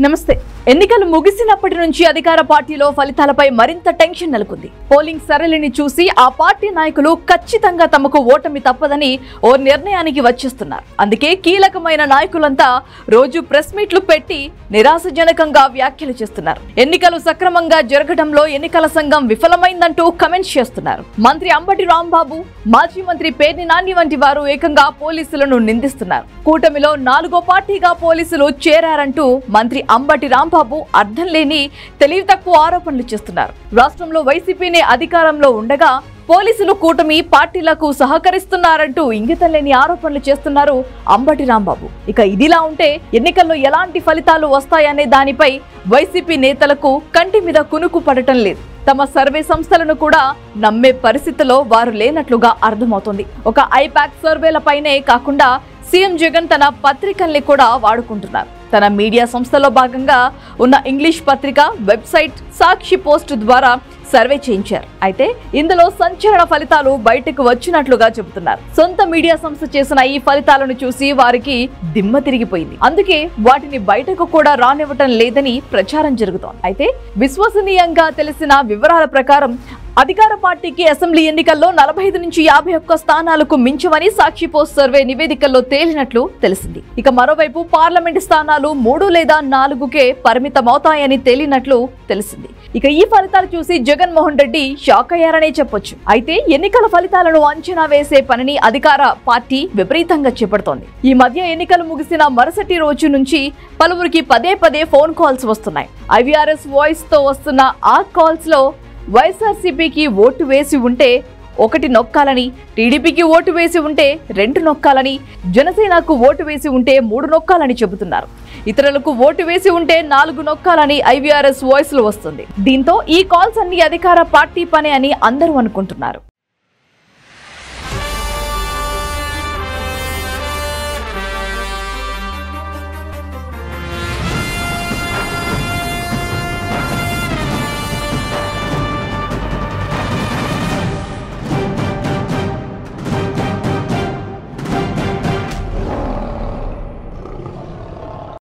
నమస్తే. ఎన్నికలు ముగిసినప్పటి నుంచి అధికార పార్టీలో ఫలితాలపై మరింత టెన్షన్ నెలకొంది. పోలింగ్ సరళిని చూసి ఆ పార్టీ నాయకులు ఖచ్చితంగా తమకు ఓటమి తప్పదని ఓ నిర్ణయానికి వచ్చేస్తున్నారు. అందుకే కీలకమైన నాయకులంతా రోజు ప్రెస్ మీట్లు పెట్టి నిరాశజనకంగా వ్యాఖ్యలు చేస్తున్నారు. ఎన్నికలు సక్రమంగా జరగడంలో ఎన్నికల సంఘం విఫలమైందంటూ కమెంట్స్ చేస్తున్నారు. మంత్రి అంబటి రాంబాబు, మాజీ మంత్రి పేర్ని నాని వంటి వారు ఏకంగా పోలీసులను నిందిస్తున్నారు. కూటమిలో 4వ పార్టీగా పోలీసులు చేరారంటూ మంత్రి అంబటి రాంబాబు అర్థం లేని తెలివి తక్కువ ఆరోపణలు చేస్తున్నారు. రాష్ట్రంలో వైసీపీనే అధికారంలో ఉండగా పోలీసులు కూటమి పార్టీలకు సహకరిస్తున్నారంటూ ఇంగితం లేని ఆరోపణలు చేస్తున్నారు అంబటి రాంబాబు. ఇక ఇదిలా ఉంటే ఎన్నికల్లో ఎలాంటి ఫలితాలు వస్తాయనే దానిపై వైసీపీ నేతలకు కంటి మీద కునుకు పడటం లేదు. తమ సర్వే సంస్థలను కూడా నమ్మే పరిస్థితిలో వారు లేనట్లుగా అర్థమవుతోంది. ఒక ఐపాక్ సర్వేలపైనే కాకుండా సీఎం జగన్ తన పత్రికల్ని కూడా వాడుకుంటున్నారు. తన మీడియా సంస్థలో భాగంగా ఉన్న ఇంగ్లీష్ పత్రిక వెబ్సైట్ సాక్షి పోస్ట్ ద్వారా సర్వే చేయించారు. అయితే ఇందులో సంచలన ఫలితాలు బయటకు వచ్చినట్లుగా చెబుతున్నారు. సొంత మీడియా సంస్థ చేసిన ఈ ఫలితాలను చూసి వారికి దిమ్మ తిరిగిపోయింది. అందుకే వాటిని బయటకు కూడా రానివ్వటం లేదని ప్రచారం జరుగుతోంది. అయితే విశ్వసనీయంగా తెలిసిన వివరాల ప్రకారం అధికార పార్టీకి అసెంబ్లీ ఎన్నికల్లో 45 నుంచి 51 స్థానాలకు మించవని సాక్షి పోస్ట్ సర్వే నివేదికల్లో తేలినట్లు తెలిసింది. ఇక మరోవైపు పార్లమెంటు స్థానాలు 3 లేదా 4కే పరిమితమవుతాయని తేలినట్లు తెలిసింది. ఇక ఈ ఫలితాలు చూసి జగన్మోహన్ రెడ్డి షాక్ అయ్యారనే చెప్పొచ్చు. అయితే ఎన్నికల ఫలితాలను అంచనా వేసే పనిని అధికార పార్టీ విపరీతంగా చేపడుతోంది. ఈ మధ్య ఎన్నికలు ముగిసిన మరుసటి రోజు నుంచి పలువురికి పదే ఫోన్ కాల్స్ వస్తున్నాయి. IVRS వాయిస్ తో వస్తున్న ఆ కాల్స్ లో వైఎస్ఆర్సీపీకి ఓటు వేసి ఉంటే 1 నొక్కాలని, టీడీపీకి ఓటు వేసి ఉంటే 2 నొక్కాలని, జనసేనకు ఓటు వేసి ఉంటే 3 నొక్కాలని చెబుతున్నారు. ఇతరులకు ఓటు వేసి ఉంటే 4 నొక్కాలని IVRS వాయిస్ లో వస్తుంది. దీంతో ఈ కాల్స్ అన్ని అధికార పార్టీ పనే అని అందరూ అనుకుంటున్నారు.